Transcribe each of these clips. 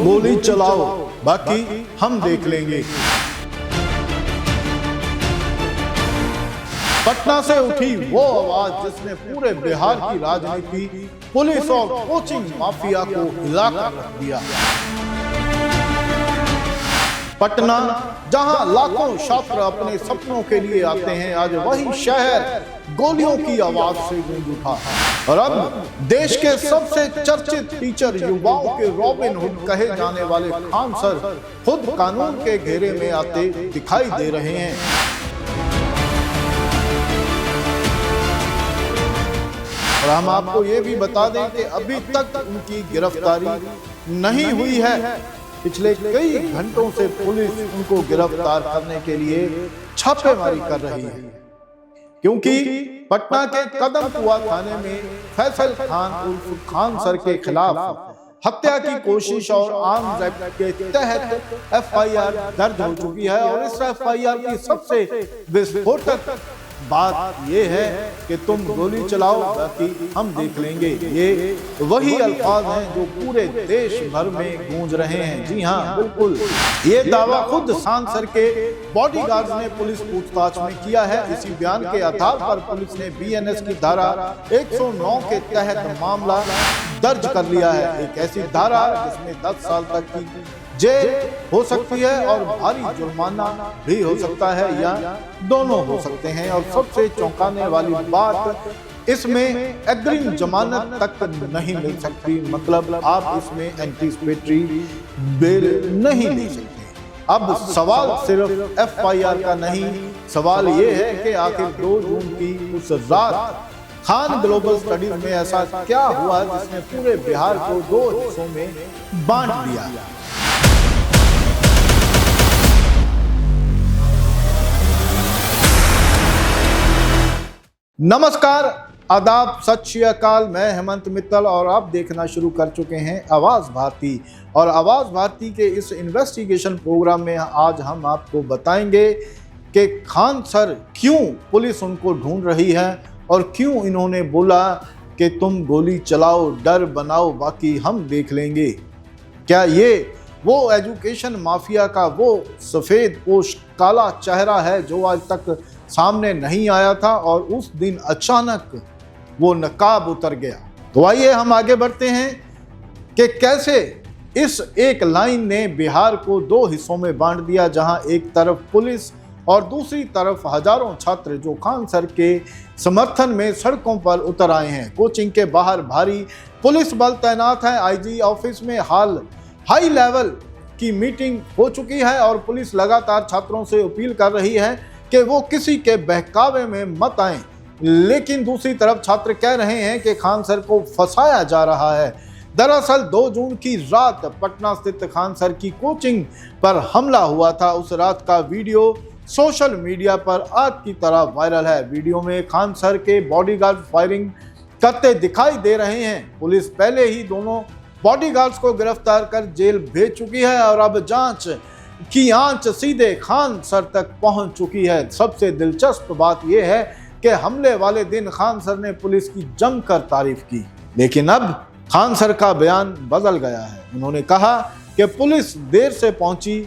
गोली चलाओ, बाकी हम देख लेंगे। पटना से उठी वो आवाज जिसने पूरे बिहार की राजनीति, पुलिस और कोचिंग माफिया को हिलाकर रख दिया। पटना, जहां लाखों छात्र अपने सपनों के लिए आते हैं, आज वही शहर गोलियों की आवाज से गूंज उठा। और अब देश के सबसे चर्चित टीचर, युवाओं के रॉबिन हुड कहे जाने वाले खान सर खुद कानून के घेरे में आते दिखाई दे रहे हैं। और हम आपको ये भी बता दें कि अभी तक उनकी गिरफ्तारी नहीं हुई है। पिछले कई घंटों से पुलिस उनको गिरफ्तार करने के लिए छापेमारी कर रही है, क्योंकि पटना के कदमकुआ थाने में फैसल खान उर्फ खान सर के खिलाफ हत्या की कोशिश और आर्म्स एक्ट के तहत एफआईआर दर्ज हो चुकी है। और इस एफआईआर की सबसे विस्फोटक बात यह है कि तुम गोली चलाओ, बाकी हम देख लेंगे। ये वही अल्फाज हैं जो पूरे देश भर में गूंज रहे हैं। जी हाँ, बिल्कुल, ये दावा खुद खान सर के बॉडीगार्ड्स ने पुलिस पूछताछ में किया है। इसी बयान के आधार पर पुलिस ने बीएनएस की धारा 109 के तहत मामला दर्ज कर लिया है। एक ऐसी धारा जिसमें 10 साल तक की जेल हो सकती है और भारी जुर्माना भी हो सकता है, या दोनों हो सकते हैं। और सबसे चौंकाने वाली बात, इसमें अग्रिम जमानत तक नहीं मिल सकती, मतलब आप इसमें एंटीसिपेटरी बेल नहीं ले सकते। अब सवाल सिर्फ एफआईआर का नहीं, सवाल ये है कि आखिर 2 जून की उस रात खान ग्लोबल स्टडीज में ऐसा क्या हुआ जिसने पूरे बिहार को 2 हिस्सों में बांट दिया। नमस्कार, आदाब, सत श्री अकाल। मैं हेमंत मित्तल और आप देखना शुरू कर चुके हैं आवाज भारती। और आवाज भारती के इस इन्वेस्टिगेशन प्रोग्राम में आज हम आपको बताएंगे कि खान सर क्यों पुलिस उनको ढूंढ रही है और क्यों इन्होंने बोला कि तुम गोली चलाओ, डर बनाओ, बाकी हम देख लेंगे। क्या ये वो एजुकेशन माफिया का वो सफेद पोश काला चेहरा है जो आज तक सामने नहीं आया था और उस दिन अचानक वो नकाब उतर गया? तो आइए हम आगे बढ़ते हैं कि कैसे इस एक लाइन ने बिहार को 2 हिस्सों में बांट दिया, जहां एक तरफ पुलिस और दूसरी तरफ हजारों छात्र जो खान सर के समर्थन में सड़कों पर उतर आए हैं। कोचिंग के बाहर भारी पुलिस बल तैनात है। आईजी ऑफिस में हाई लेवल की मीटिंग हो चुकी है और पुलिस लगातार छात्रों से अपील कर रही है कि वो किसी के बहकावे में मत आएं। लेकिन दूसरी तरफ छात्र कह रहे हैं कि खान सर को फंसाया जा रहा है। दरअसल 2 जून की रात पटना स्थित खान सर की कोचिंग पर हमला हुआ था। उस रात का वीडियो सोशल मीडिया पर आग की तरह वायरल है। वीडियो में खान सर के बॉडीगार्ड फायरिंग करते दिखाई दे रहे हैं। पुलिस पहले ही दोनों बॉडीगार्ड्स को गिरफ्तार कर जेल भेज चुकी है और अब जांच की आंच सीधे खान सर तक पहुंच चुकी है। सबसे दिलचस्प बात यह है कि हमले वाले दिन खान सर ने पुलिस की जमकर तारीफ की, लेकिन अब खान सर का बयान बदल गया है। उन्होंने कहा कि पुलिस देर से पहुंची,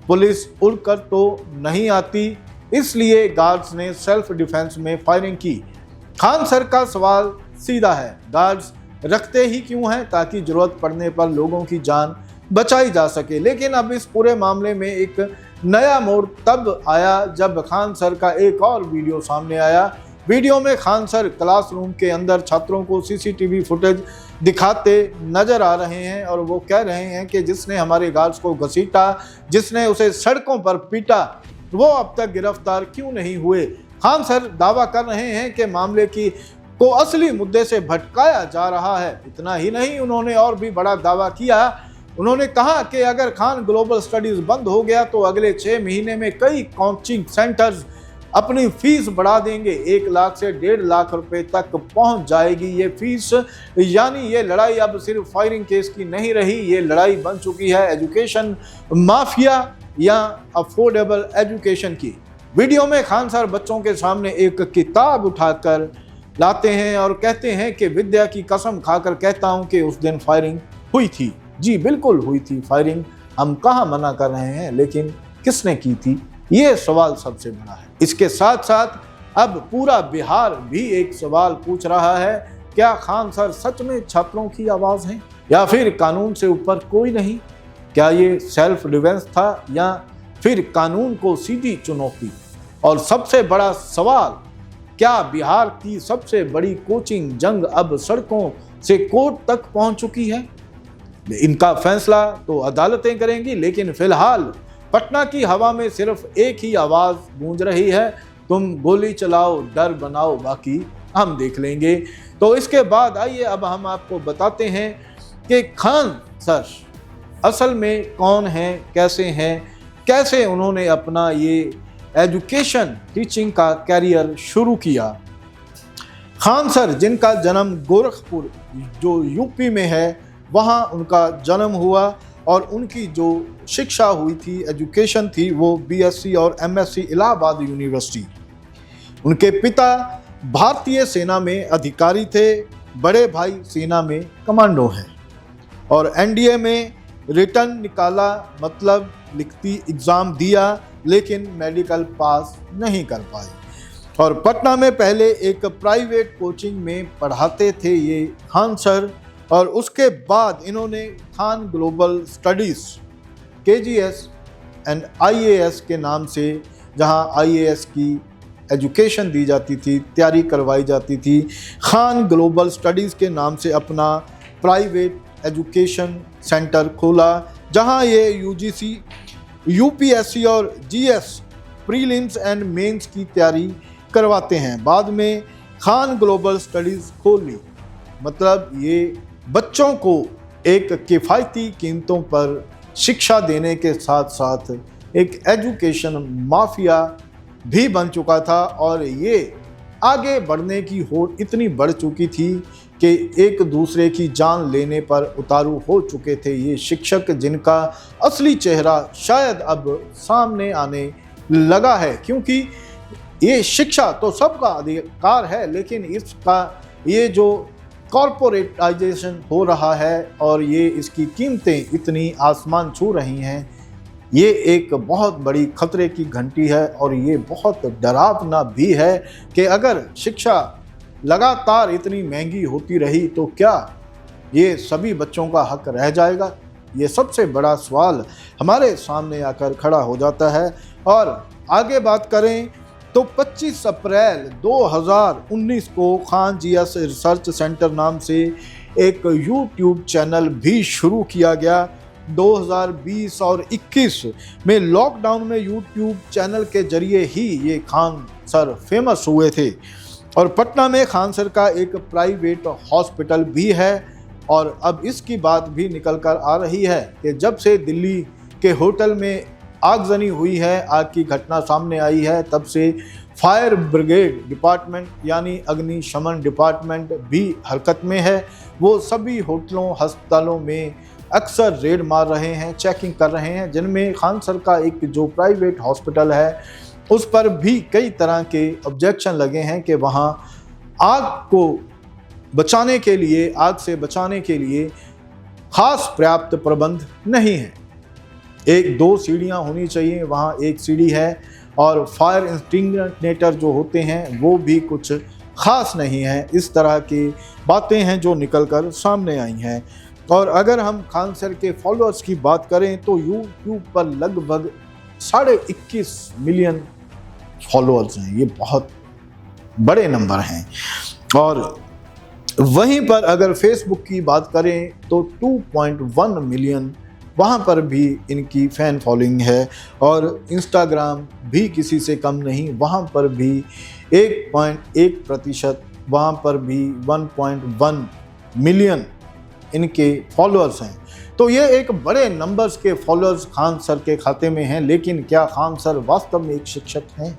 पुलिस उड़कर तो नहीं आती, इसलिए गार्ड्स ने सेल्फ डिफेंस में फायरिंग की। खान सर का सवाल सीधा है, गार्ड्स रखते ही क्यों हैं? ताकि जरूरत पड़ने पर लोगों की जान बचाई जा सके। लेकिन अब इस पूरे मामले में एक नया मोड़ तब आया जब खान सर का एक और वीडियो सामने आया। वीडियो में खान सर क्लासरूम के अंदर छात्रों को सीसीटीवी फुटेज दिखाते नजर आ रहे हैं और वो कह रहे हैं कि जिसने हमारे गार्ड्स को घसीटा, जिसने उसे सड़कों पर पीटा, वो अब तक गिरफ्तार क्यों नहीं हुए? खान सर दावा कर रहे हैं कि मामले को असली मुद्दे से भटकाया जा रहा है। इतना ही नहीं, उन्होंने और भी बड़ा दावा किया। उन्होंने कहा कि अगर खान ग्लोबल स्टडीज बंद हो गया तो अगले 6 महीने में कई कोचिंग सेंटर्स अपनी फीस बढ़ा देंगे। 1 लाख से 1.5 लाख रुपए तक पहुंच जाएगी ये फीस। यानी ये लड़ाई अब सिर्फ फायरिंग केस की नहीं रही, ये लड़ाई बन चुकी है एजुकेशन माफिया या अफोर्डेबल एजुकेशन की। वीडियो में खान सर बच्चों के सामने एक किताब उठाकर लाते हैं और कहते हैं कि विद्या की कसम खाकर कहता हूं कि उस दिन फायरिंग हुई थी। जी बिल्कुल हुई थी फायरिंग, हम कहाँ मना कर रहे हैं, लेकिन किसने की थी, ये सवाल सबसे बड़ा है। इसके साथ साथ अब पूरा बिहार भी एक सवाल पूछ रहा है, क्या खान सर सच में छात्रों की आवाज़ हैं या फिर कानून से ऊपर कोई नहीं? क्या ये सेल्फ डिफेंस था या फिर कानून को सीधी चुनौती? और सबसे बड़ा सवाल, क्या बिहार की सबसे बड़ी कोचिंग जंग अब सड़कों से कोर्ट तक पहुंच चुकी है? इनका फैसला तो अदालतें करेंगी, लेकिन फिलहाल पटना की हवा में सिर्फ एक ही आवाज़ गूंज रही है, तुम गोली चलाओ डर बनाओ बाकी हम देख लेंगे। तो इसके बाद आइए अब हम आपको बताते हैं कि खान सर असल में कौन हैं, कैसे उन्होंने अपना ये एजुकेशन टीचिंग का कैरियर शुरू किया। खान सर जिनका जन्म गोरखपुर जो यूपी में है वहाँ उनका जन्म हुआ और उनकी जो शिक्षा हुई थी, एजुकेशन थी, वो बीएससी और एमएससी इलाहाबाद यूनिवर्सिटी। उनके पिता भारतीय सेना में अधिकारी थे, बड़े भाई सेना में कमांडो हैं और एनडीए में रिटर्न निकाला, मतलब लिखती एग्ज़ाम दिया, लेकिन मेडिकल पास नहीं कर पाए। और पटना में पहले एक प्राइवेट कोचिंग में पढ़ाते थे ये खान सर, और उसके बाद इन्होंने Khan global studies KGS and IAS के नाम से, जहां IAS की एजुकेशन दी जाती थी, तैयारी करवाई जाती थी, खान ग्लोबल स्टडीज़ के नाम से अपना प्राइवेट एजुकेशन सेंटर खोला, जहां ये UGC, UPSC और GS प्रीलिम्स एंड मेंस की तैयारी करवाते हैं। बाद में खान ग्लोबल स्टडीज़ खोल ली, मतलब ये बच्चों को एक किफ़ायती कीमतों पर शिक्षा देने के साथ साथ एक एजुकेशन माफिया भी बन चुका था। और ये आगे बढ़ने की होड़ इतनी बढ़ चुकी थी कि एक दूसरे की जान लेने पर उतारू हो चुके थे ये शिक्षक, जिनका असली चेहरा शायद अब सामने आने लगा है। क्योंकि ये शिक्षा तो सबका अधिकार है, लेकिन इसका ये जो कॉरपोरेटाइजेशन हो रहा है और ये इसकी कीमतें इतनी आसमान छू रही हैं, ये एक बहुत बड़ी खतरे की घंटी है। और ये बहुत डरावना भी है कि अगर शिक्षा लगातार इतनी महंगी होती रही तो क्या ये सभी बच्चों का हक रह जाएगा? ये सबसे बड़ा सवाल हमारे सामने आकर खड़ा हो जाता है। और आगे बात करें तो 25 अप्रैल 2019 को खान GS रिसर्च सेंटर नाम से एक YouTube चैनल भी शुरू किया गया। 2020 और 21 में लॉकडाउन में YouTube चैनल के जरिए ही ये खान सर फेमस हुए थे। और पटना में खान सर का एक प्राइवेट हॉस्पिटल भी है। और अब इसकी बात भी निकल कर आ रही है कि जब से दिल्ली के होटल में आगजनी हुई है, आग की घटना सामने आई है, तब से फायर ब्रिगेड डिपार्टमेंट यानी अग्निशमन डिपार्टमेंट भी हरकत में है। वो सभी होटलों, अस्पतालों में अक्सर रेड मार रहे हैं, चेकिंग कर रहे हैं, जिनमें खान सर का एक जो प्राइवेट हॉस्पिटल है उस पर भी कई तरह के ऑब्जेक्शन लगे हैं कि वहाँ आग को बचाने के लिए, आग से बचाने के लिए खास पर्याप्त प्रबंध नहीं है। 1-2 सीढ़ियाँ होनी चाहिए, वहाँ एक सीढ़ी है। और फायर एक्सटिंग्विशर जो होते हैं वो भी कुछ खास नहीं है। इस तरह की बातें हैं जो निकल कर सामने आई हैं। और अगर हम खान सर के फॉलोअर्स की बात करें तो यूट्यूब पर लगभग 21.5 मिलियन फॉलोअर्स हैं। ये बहुत बड़े नंबर हैं। और वहीं पर अगर फेसबुक की बात करें तो 2.1 मिलियन वहाँ पर भी इनकी फ़ैन फॉलोइंग है। और इंस्टाग्राम भी किसी से कम नहीं, वहाँ पर भी 1.1%, वहाँ पर भी 1.1 मिलियन इनके फॉलोअर्स हैं। तो ये एक बड़े नंबर्स के फॉलोअर्स खान सर के खाते में हैं। लेकिन क्या खान सर वास्तव में एक शिक्षक हैं?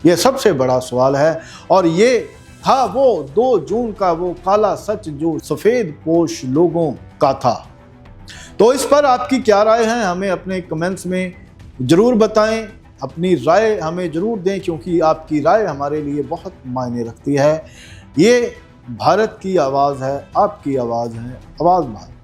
ये सबसे बड़ा सवाल है। और ये था वो 2 जून का वो काला सच जो सफ़ेद पोश लोगों का था। तो इस पर आपकी क्या राय है, हमें अपने कमेंट्स में ज़रूर बताएं। अपनी राय हमें ज़रूर दें, क्योंकि आपकी राय हमारे लिए बहुत मायने रखती है। ये भारत की आवाज़ है, आपकी आवाज़ है, आवाज़ भारत।